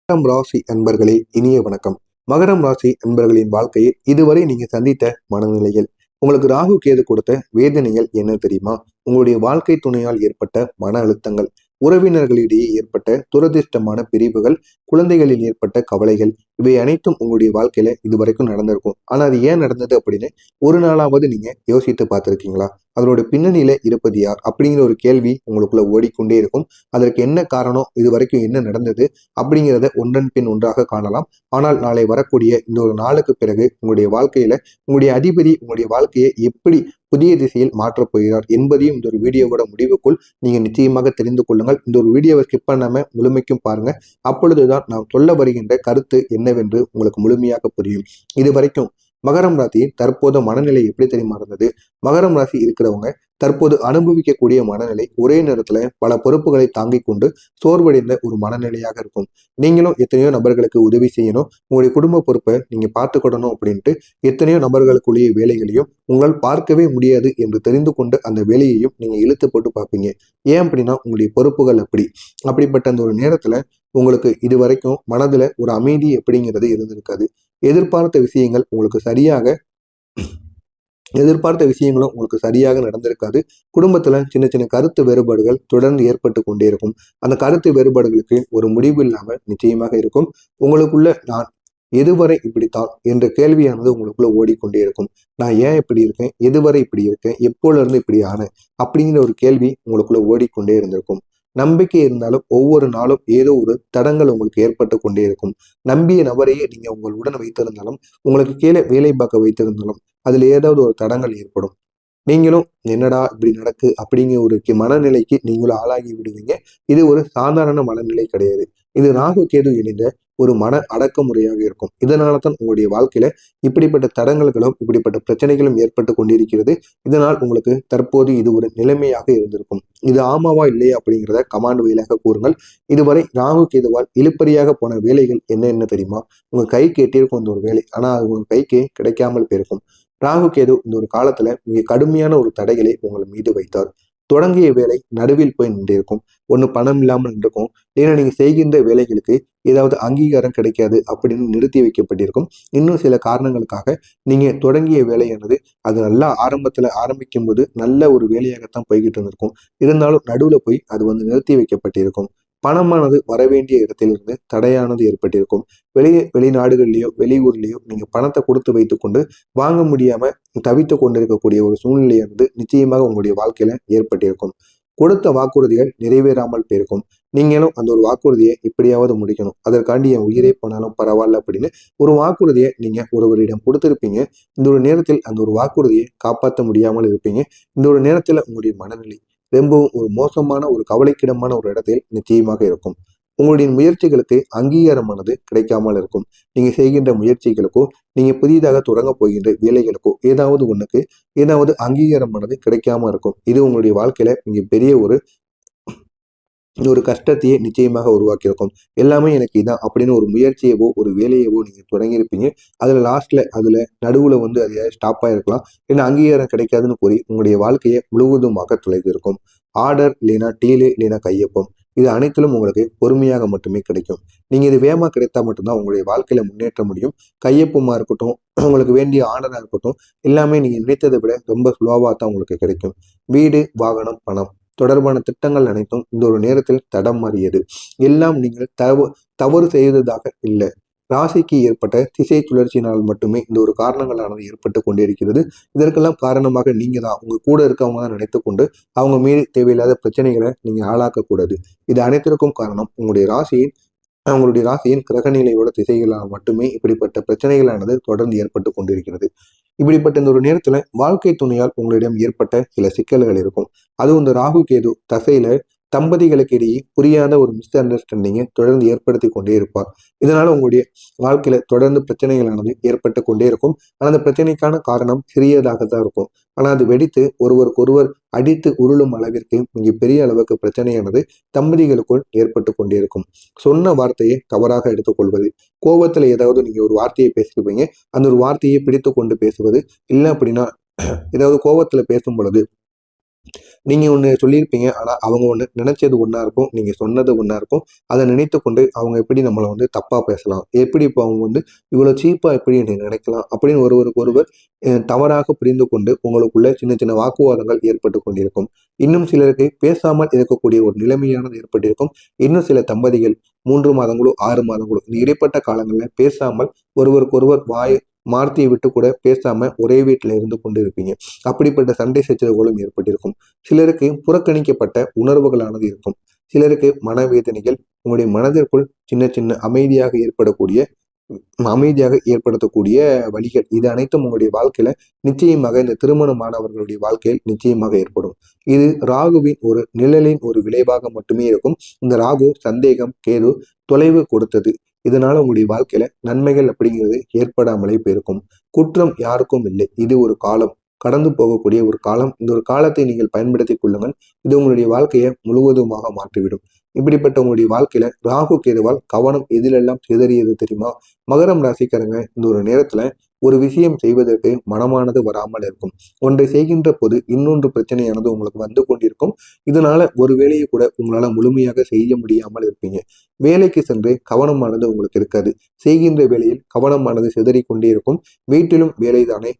மகரம் ராசி அன்பர்களே, இனிய வணக்கம். மகரம் ராசி அன்பர்களின் வாழ்க்கையில் இதுவரை நீங்க சந்தித்த மனநிலைகள், உங்களுக்கு ராகு கேது கொடுத்த வேதனைகள் என்ன தெரியுமா? உங்களுடைய வாழ்க்கை துணையால் ஏற்பட்ட மன அழுத்தங்கள், உறவினர்களிடையே ஏற்பட்ட துரதிர்ஷ்டமான பிரிவுகள், குழந்தைகளில் ஏற்பட்ட கவலைகள், இவை அனைத்தும் உங்களுடைய வாழ்க்கையில இதுவரைக்கும் நடந்திருக்கும். ஆனா அது ஏன் நடந்தது அப்படின்னு ஒரு நாளாவது நீங்க யோசித்து பார்த்திருக்கீங்களா? அதனோட பின்னணியில இருப்பது யார் அப்படிங்கிற ஒரு கேள்வி உங்களுக்குள்ள ஓடிக்கொண்டே இருக்கும். அதற்கு என்ன காரணம், இது வரைக்கும் என்ன நடந்தது அப்படிங்கிறத ஒன்றன் பின் ஒன்றாக காணலாம். ஆனால் நாளை வரக்கூடிய இந்த ஒரு நாளுக்கு பிறகு உங்களுடைய வாழ்க்கையில உங்களுடைய அதிபதி உங்களுடைய வாழ்க்கையை எப்படி புதிய திசையில் மாற்றப் போகிறார் என்பதையும் இந்த ஒரு வீடியோவோட முடிவுக்குள் நீங்க நிச்சயமாக தெரிந்து கொள்ளுங்கள். இந்த ஒரு வீடியோவை ஸ்கிப் பண்ணாம முழுமைக்கும் பாருங்க. அப்பொழுதுதான் நான் சொல்ல வருகின்ற கருத்து என்னவென்று உங்களுக்கு முழுமையாக புரியும். இது வரைக்கும் மகரம் ராசி தற்போது மனநிலை எப்படி தெரியுமா இருந்தது? மகரம் ராசி இருக்கிறவங்க தற்போது அனுபவிக்கக்கூடிய மனநிலை ஒரே நேரத்துல பல பொறுப்புகளை தாங்கிக் கொண்டு சோர்வடைந்த ஒரு மனநிலையாக இருக்கும். நீங்களும் எத்தனையோ நபர்களுக்கு உதவி செய்யணும், உங்களுடைய குடும்ப பொறுப்பை நீங்க பார்த்துக்கிடணும் அப்படின்ட்டு எத்தனையோ நபர்களுக்குள்ளேயே வேலைகளையும் உங்களால் பார்க்கவே முடியாது என்று தெரிந்து கொண்டு அந்த வேலையையும் நீங்க இழுத்து போட்டு பார்ப்பீங்க. ஏன் அப்படின்னா உங்களுடைய பொறுப்புகள் அப்படிப்பட்ட அந்த ஒரு நேரத்துல உங்களுக்கு இதுவரைக்கும் மனதுல ஒரு அமைதி எப்படிங்கிறது இருந்திருக்காது. எதிர்பார்த்த விஷயங்கள் உங்களுக்கு சரியாக எதிர்பார்த்த விஷயங்களும் உங்களுக்கு சரியாக நடந்திருக்காது. குடும்பத்துல சின்ன சின்ன கருத்து வேறுபாடுகள் தொடர்ந்து ஏற்பட்டு கொண்டே இருக்கும். அந்த கருத்து வேறுபாடுகளுக்கு ஒரு முடிவு இல்லாமல் நிச்சயமாக இருக்கும். உங்களுக்குள்ள நான் எதுவரை இப்படித்தான் என்ற கேள்வியானது உங்களுக்குள்ள ஓடிக்கொண்டே இருக்கும். நான் ஏன் இப்படி இருக்கேன், எதுவரை இப்படி இருக்கேன், எப்போல இருந்து இப்படி ஆனேன் அப்படிங்கிற ஒரு கேள்வி உங்களுக்குள்ள ஓடிக்கொண்டே இருந்திருக்கும். நம்பிக்கை இருந்தாலும் ஒவ்வொரு நாளும் ஏதோ ஒரு தடங்கள் உங்களுக்கு ஏற்பட்டு கொண்டே இருக்கும். நம்பிய நபரையே நீங்க உங்களுடன் வைத்திருந்தாலும், உங்களுக்கு கீழே வேலை பார்க்க வைத்திருந்தாலும் அதுல ஏதாவது ஒரு தடங்கள் ஏற்படும். நீங்களும் என்னடா இப்படி நடக்கு அப்படிங்கிற ஒரு மனநிலைக்கு நீங்களும் ஆளாகி விடுவீங்க. இது ஒரு சாதாரண மனநிலை கிடையாது. இது ராகு கேது இணைந்த ஒரு மன அடக்குமுறையாக இருக்கும். இதனால தான் உங்களுடைய வாழ்க்கையில இப்படிப்பட்ட தடங்கல்களும் இப்படிப்பட்ட பிரச்சனைகளும் ஏற்பட்டு கொண்டிருக்கிறது. இதனால் உங்களுக்கு தற்போது இது ஒரு நிலைமையாக இருந்திருக்கும். இது ஆமாவா இல்லையா அப்படிங்கிறத கமாண்ட் வழியாக கூறுங்கள். இதுவரை ராகு கேதுவால் இழுப்பறியாக போன வேலைகள் என்ன தெரியுமா? உங்க கைக்கு எட்டியிருக்கும் இந்த ஒரு வேலை, ஆனா அது உங்க கைக்கு கிடைக்காமல் போயிருக்கும். ராகு கேது இந்த ஒரு காலத்துல மிக கடுமையான ஒரு தடைகளை உங்கள் மீது வைத்தார். தொடங்கிய வேலை நடுவில் போய் நின்றிருக்கும். ஒண்ணு பணம் இல்லாமல் நின்றுக்கும், ஏன்னா நீங்க செய்கின்ற வேலைகளுக்கு ஏதாவது அங்கீகாரம் கிடைக்காது அப்படின்னு நிறுத்தி வைக்கப்பட்டிருக்கும். இன்னும் சில காரணங்களுக்காக நீங்க தொடங்கிய வேலையானது அது நல்லா ஆரம்பத்துல ஆரம்பிக்கும் போது நல்ல ஒரு வேலையாகத்தான் போய்கிட்டு இருந்திருக்கும். இருந்தாலும் நடுவுல போய் அது நிறுத்தி வைக்கப்பட்டிருக்கும். பணமானது வரவேண்டிய இடத்திலிருந்து தடையானது ஏற்பட்டிருக்கும். வெளிநாடுகள்லயோ வெளியூர்லயோ நீங்க பணத்தை கொடுத்து வைத்துக்கொண்டு வாங்க முடியாம தவித்து கொண்டிருக்கக்கூடிய ஒரு சூழ்நிலையானது நிச்சயமாக உங்களுடைய வாழ்க்கையில ஏற்பட்டிருக்கும். கொடுத்த வாக்குறுதிகள் நிறைவேறாமல் போயிருக்கும். நீங்களும் அந்த ஒரு வாக்குறுதியை எப்படியாவது முடிக்கணும், அதற்காண்டி என் உயிரே போனாலும் பரவாயில்ல அப்படின்னு ஒரு வாக்குறுதியை நீங்க ஒருவரிடம் கொடுத்திருப்பீங்க. இந்த ஒரு நேரத்தில் அந்த ஒரு வாக்குறுதியை காப்பாற்ற முடியாமல் இருப்பீங்க. இந்த ஒரு நேரத்துல உங்களுடைய மனநிலை ரொம்பவும் ஒரு மோசமான ஒரு கவலைக்கிடமான ஒரு இடத்தில் நிச்சயமாக இருக்கும். உங்களுடைய முயற்சிகளுக்கு அங்கீகாரமானது கிடைக்காமல் இருக்கும். நீங்க செய்கின்ற முயற்சிகளுக்கோ, நீங்க புதிதாக தொடங்க போகின்ற வேலைகளுக்கோ ஏதாவது அங்கீகாரமானது கிடைக்காம இருக்கும். இது உங்களுடைய வாழ்க்கையில மிக பெரிய ஒரு கஷ்டத்தையே நிச்சயமாக உருவாக்கியிருக்கும். எல்லாமே எனக்கு இதான் அப்படின்னு ஒரு முயற்சியவோ ஒரு வேலையவோ நீங்க தொடங்கியிருப்பீங்க. அதுல நடுவுல அது ஸ்டாப் ஆயிருக்கலாம். ஏன்னா அங்கீகாரம் கிடைக்காதுன்னு கூறி உங்களுடைய வாழ்க்கையை முழுவதுமாக தொலைத்திருக்கும். ஆர்டர் இல்லைன்னா டீலு இல்லைன்னா கையொப்பம், இது அனைத்திலும் உங்களுக்கு பொறுமையாக மட்டுமே கிடைக்கும். நீங்க இது வேகமா கிடைத்தா மட்டும்தான் உங்களுடைய வாழ்க்கையில முன்னேற்ற முடியும். கையொப்பமா இருக்கட்டும், உங்களுக்கு வேண்டிய ஆர்டரா இருக்கட்டும், எல்லாமே நீங்க நினைத்ததை விட ரொம்ப ஸ்லோவா தான் உங்களுக்கு கிடைக்கும். வீடு, வாகனம், பணம் தொடர்பான திட்டங்கள் அனைத்தும் இந்த ஒரு நேரத்தில் தடம் மாறியது. எல்லாம் நீங்கள் தவறு செய்ததாக இல்லை, ராசிக்கு ஏற்பட்ட திசை சுழற்சியினால் மட்டுமே இந்த ஒரு காரணங்களானது ஏற்பட்டு கொண்டிருக்கிறது. இதற்கெல்லாம் காரணமாக நீங்க தான், உங்க கூட இருக்கவங்க தான் நினைத்து கொண்டு அவங்க மீது தேவையில்லாத பிரச்சனைகளை நீங்க ஆளாக்கக்கூடாது. இது அனைத்திற்கும் காரணம் உங்களுடைய ராசியின் கிரகநிலையோட திசைகளால் மட்டுமே இப்படிப்பட்ட பிரச்சனைகளானது தொடர்ந்து ஏற்பட்டு கொண்டிருக்கிறது. இப்படிப்பட்ட இந்த ஒரு நேரத்துல வாழ்க்கை துணையால் உங்களிடம் ஏற்பட்ட சில சிக்கல்கள் இருக்கும். அதுவும் இந்த ராகு கேது தசையில தம்பதிகளுக்கு இடையே புரியாத ஒரு மிஸ் அண்டர்ஸ்டாண்டிங்கை தொடர்ந்து ஏற்படுத்தி கொண்டே இருப்பார். இதனால உங்களுடைய வாழ்க்கையில தொடர்ந்து பிரச்சனைகளானது ஏற்பட்டு கொண்டே இருக்கும். ஆனா அந்த பிரச்சனைக்கான காரணம் சிறியதாக தான் இருக்கும். ஆனா அது வெடித்து ஒருவருக்கொருவர் அடித்து உருளும் அளவிற்கு மிக பெரிய அளவுக்கு பிரச்சனையானது தம்பதிகளுக்குள் ஏற்பட்டு கொண்டே இருக்கும். சொன்ன வார்த்தையை தவறாக எடுத்துக்கொள்வது, கோபத்துல ஏதாவது நீங்க ஒரு வார்த்தையை பேசிருப்பீங்க, அந்த ஒரு வார்த்தையை பிடித்து கொண்டு பேசுவது, இல்லை அப்படின்னா ஏதாவது கோபத்துல பேசும் பொழுது நீங்க ஒண்ணு சொல்லியிருப்பீங்க. ஆனா அவங்க ஒண்ணு நினைச்சது ஒண்ணா இருக்கும். நீங்க சொன்னது ஒண்ணா இருக்கும். அத நினைத்துக்கொண்டு அவங்க எப்படி நம்மள தப்பா பேசலாம்? எப்படி இப்போ அவங்க இவ்வளவு சீப்பா எப்படி என்னை நினைக்கலாம்? அப்படின்னு ஒருவருக்கு ஒருவர் தவறாக புரிந்து கொண்டு உங்களுக்குள்ள சின்ன சின்ன வாக்குவாதங்கள் ஏற்பட்டு கொண்டிருக்கும். இன்னும் சிலருக்கு பேசாமல் இருக்கக்கூடிய ஒரு நிலைமையானது ஏற்பட்டிருக்கும். இன்னும் சில தம்பதிகள் 3 மாதங்களோ, 6 மாதங்களோ இந்த இடைப்பட்ட காலங்கள்ல பேசாமல் ஒருவருக்கொருவர் வார்த்தையை விட்டு கூட பேசாம ஒரே வீட்டில இருந்து கொண்டு இருப்பீங்க. அப்படிப்பட்ட சண்டை சச்சரவுகளும் ஏற்பட்டிருக்கும். சிலருக்கு புறக்கணிக்கப்பட்ட உணர்வுகளானது இருக்கும். சிலருக்கு மனவேதனைகள் உங்களுடைய மனதிற்குள் சின்ன சின்ன அமைதியாக ஏற்படுத்தக்கூடிய வழிகள் இது அனைத்தும் உங்களுடைய வாழ்க்கையில நிச்சயமாக இந்த திருமணமானவர்களுடைய வாழ்க்கையில் நிச்சயமாக ஏற்படும். இது ராகுவின் ஒரு நிழலின் ஒரு விளைவாக மட்டுமே இருக்கும். இந்த ராகு சந்தேகம் கேது தொலைவு கொடுத்தது. இதனால உங்களுடைய வாழ்க்கையில நன்மைகள் அப்படிங்கிறது ஏற்படாமலே போயிருக்கும். குற்றம் யாருக்கும் இல்லை. இது ஒரு காலம், கடந்து போகக்கூடிய ஒரு காலம். இந்த ஒரு காலத்தை நீங்கள் பயன்படுத்திக் கொள்ளுங்கள். இது உங்களுடைய வாழ்க்கையை முழுவதுமாக மாற்றிவிடும். இப்படிப்பட்ட உங்களுடைய வாழ்க்கையில ராகு கேதுவால் கவனம் எதிலெல்லாம் சிதறியது தெரியுமா? மகரம் ராசிக்காரங்க இந்த ஒரு நேரத்துல ஒரு விஷயம் செய்வதற்கு மனமானது வராமல் இருக்கும். ஒன்றை செய்கின்ற போது இன்னொன்று பிரச்சனையானது உங்களுக்கு வந்து கொண்டிருக்கும். இதனால ஒரு வேலையை கூட உங்களால முழுமையாக செய்ய முடியாமல் இருப்பீங்க. வேலைக்கு சென்று கவனமானது உங்களுக்கு இருக்காது. செய்கின்ற வேலையில் கவனமானது சிதறிக்கொண்டே இருக்கும். வீட்டிலும் வேலைதானே,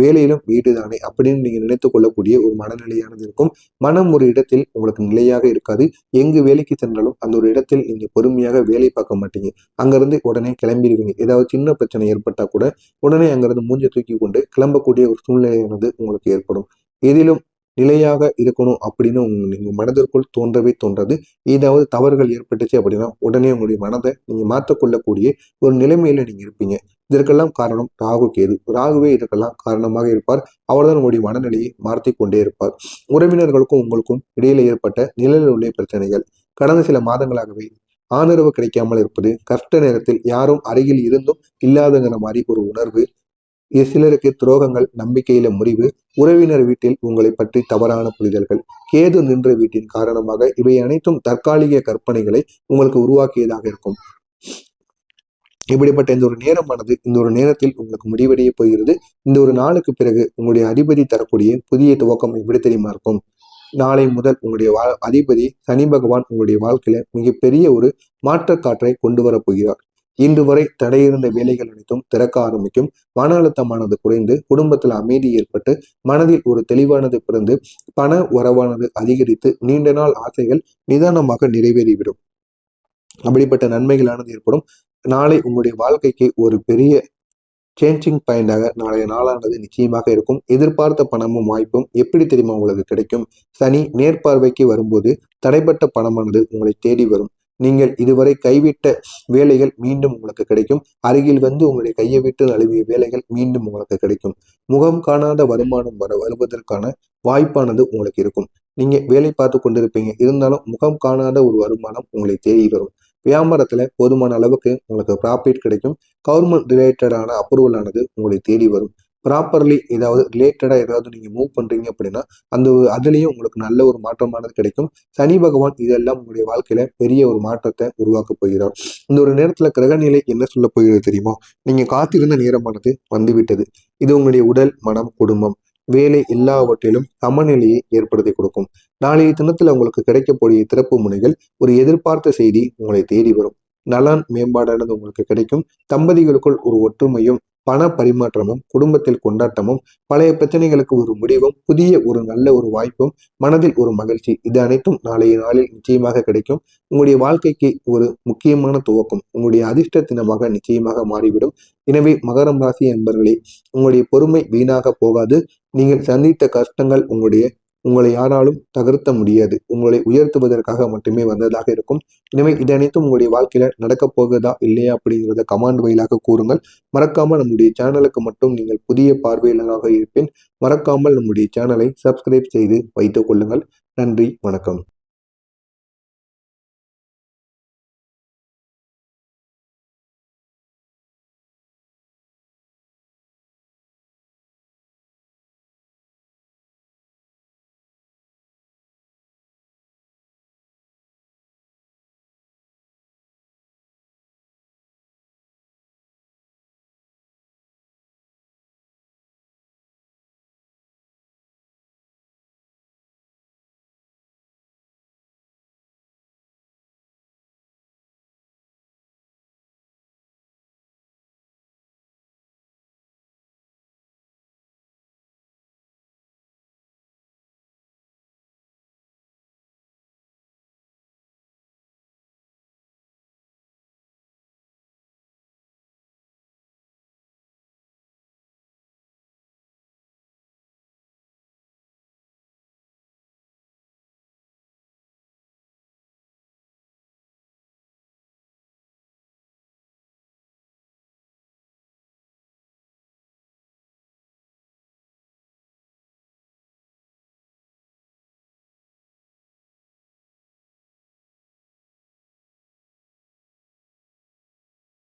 வேலையிலும் வீடுதானே அப்படின்னு நீங்க நினைத்துக் கொள்ளக்கூடிய ஒரு மனநிலையானது இருக்கும். மனம் ஒரு இடத்தில் உங்களுக்கு நிலையாக இருக்காது. எங்கு வேலைக்கு சென்றாலும் அந்த ஒரு இடத்தில் நீங்க பொறுமையாக வேலை பார்க்க மாட்டீங்க. அங்கிருந்து உடனே கிளம்பிடுவீங்க. ஏதாவது சின்ன பிரச்சனை ஏற்பட்டா கூட உடனே அங்கிருந்து மூஞ்ச தூக்கி கொண்டு கிளம்பக்கூடிய ஒரு சூழ்நிலையானது உங்களுக்கு ஏற்படும். எதிலும் நிலையாக இருக்கணும் அப்படின்னு நீங்க மனதிற்குள் தோன்றவே தோன்றது. ஏதாவது தவறுகள் ஏற்பட்டுச்சு அப்படின்னா உடனே உங்களுடைய மனதை நீங்க மாற்றிக்கொள்ளக்கூடிய ஒரு நிலைமையில நீங்க இருப்பீங்க. இதற்கெல்லாம் காரணம் ராகு கேது. ராகுவே இதற்கெல்லாம் காரணமாக இருப்பார். அவர்தான் உங்களுடைய மனநிலையை மாற்றி கொண்டே இருப்பார். உறவினர்களுக்கும் உங்களுக்கும் இடையில ஏற்பட்ட நிழலில் உள்ள பிரச்சனைகள் கடந்த சில மாதங்களாகவே ஆதரவு கிடைக்காமல் இருப்பது, கஷ்ட நேரத்தில் யாரும் அருகில் இருந்தும் இல்லாதங்கிற மாதிரி ஒரு உணர்வு, சிலருக்கு துரோகங்கள், நம்பிக்கையில முறிவு, உறவினர் வீட்டில் உங்களை பற்றி தவறான புரிதல்கள், கேது நின்ற வீட்டின் காரணமாக இவை அனைத்தும் தற்காலிக கற்பனைகளை உங்களுக்கு உருவாக்கியதாக இருக்கும். இப்படிப்பட்ட இந்த ஒரு நேரமானது இந்த ஒரு நேரத்தில் உங்களுக்கு முடிவடைய போகிறது. இந்த ஒரு நாளுக்கு பிறகு உங்களுடைய அதிபதி தரக்கூடிய புதிய துவக்கம் எப்படி தெரியுமா இருக்கும்? நாளை முதல் உங்களுடைய அதிபதி சனி பகவான் உங்களுடைய வாழ்க்கையில மிகப்பெரிய ஒரு மாற்றக்காற்றை கொண்டு வரப் போகிறார். இன்று வரை தடையிருந்த வேலைகள் அனைத்தும் திறக்க ஆரம்பிக்கும். மன அழுத்தமானது குறைந்து குடும்பத்தில் அமைதி ஏற்பட்டு மனதில் ஒரு தெளிவானது பிறந்து பண வரவானது அதிகரித்து நீண்ட நாள் ஆசைகள் நிதானமாக நிறைவேறிவிடும். அப்படிப்பட்ட நன்மைகளானது ஏற்படும். நாளை உங்களுடைய வாழ்க்கைக்கு ஒரு பெரிய சேஞ்சிங் பாயிண்டாக நாளைய நாளானது நிச்சயமாக இருக்கும். எதிர்பார்த்த பணமும் வாய்ப்பும் எப்படி தெரியுமா உங்களுக்கு கிடைக்கும்? சனி நேர்பார்வைக்கு வரும்போது தடைப்பட்ட பணமானது உங்களை தேடி வரும். நீங்கள் இதுவரை கைவிட்ட வேலைகள் மீண்டும் உங்களுக்கு கிடைக்கும். அருகில் வந்து உங்களுடைய கையை விட்டு நழுவிய வேலைகள் மீண்டும் உங்களுக்கு கிடைக்கும். முகம் காணாத வருமானம் வருவதற்கான வாய்ப்பானது உங்களுக்கு இருக்கும். நீங்க வேலை பார்த்து கொண்டிருப்பீங்க, இருந்தாலும் முகம் காணாத ஒரு வருமானம் உங்களை தேடி வரும். வியாபாரத்துல போதுமான அளவுக்கு உங்களுக்கு ப்ராஃபிட் கிடைக்கும். கவர்மெண்ட் ரிலேட்டடான அப்ரூவல் ஆனது உங்களை தேடி வரும். ப்ராப்பர்லி ஏதாவது நீங்க மூவ் பண்றீங்க அப்படின்னா அதுலயும் உங்களுக்கு நல்ல ஒரு மாற்றமானது கிடைக்கும். சனி பகவான் இதெல்லாம் உங்களுடைய வாழ்க்கையில பெரிய ஒரு மாற்றத்தை உருவாக்க போகிறார். இந்த ஒரு நேரத்துல கிரகநிலை என்ன சொல்ல போகிறது தெரியுமா? நீங்க காத்திருந்த நேரமானது வந்துவிட்டது. இது உங்களுடைய உடல், மனம், குடும்பம், வேலை எல்லாவற்றிலும் சமநிலையை ஏற்படுத்தி கொடுக்கும். நாளைய தினத்துல உங்களுக்கு கிடைக்கக்கூடிய திறப்பு முனைகள், ஒரு எதிர்பார்த்த செய்தி உங்களை தேடி வரும். நலன் மேம்பாடானது உங்களுக்கு கிடைக்கும். தம்பதிகளுக்குள் ஒரு ஒற்றுமையும் பண பரிமாற்றமும் குடும்பத்தில் கொண்டாட்டமும் பழைய பிரச்சனைகளுக்கு ஒரு முடிவும் புதிய ஒரு நல்ல ஒரு வாய்ப்பும் மனதில் ஒரு மகிழ்ச்சி இது அனைத்தும் நாளைய நாளில் நிச்சயமாக கிடைக்கும். உங்களுடைய வாழ்க்கைக்கு ஒரு முக்கியமான துவக்கம், உங்களுடைய அதிர்ஷ்ட தினமாக நிச்சயமாக மாறிவிடும். எனவே மகரம் ராசி என்பவர்களே, உங்களுடைய பொறுமை வீணாக போகாது. நீங்கள் சந்தித்த கஷ்டங்கள் உங்களை யாராலும் தகர்த்த முடியாது. உங்களை உயர்த்துவதற்காக மட்டுமே வந்ததாக இருக்கும். எனவே இது அனைத்தும் உங்களுடைய வாழ்க்கையில நடக்கப் போகுதா இல்லையா அப்படிங்கிறத கமெண்ட் வாயிலாக கூறுங்கள். மறக்காமல் நம்முடைய சேனலுக்கு மட்டும் நீங்கள் புதிய பார்வையாளராக இருப்பேன். மறக்காமல் நம்முடைய சேனலை சப்ஸ்கிரைப் செய்து வைத்துக் கொள்ளுங்கள். நன்றி, வணக்கம்.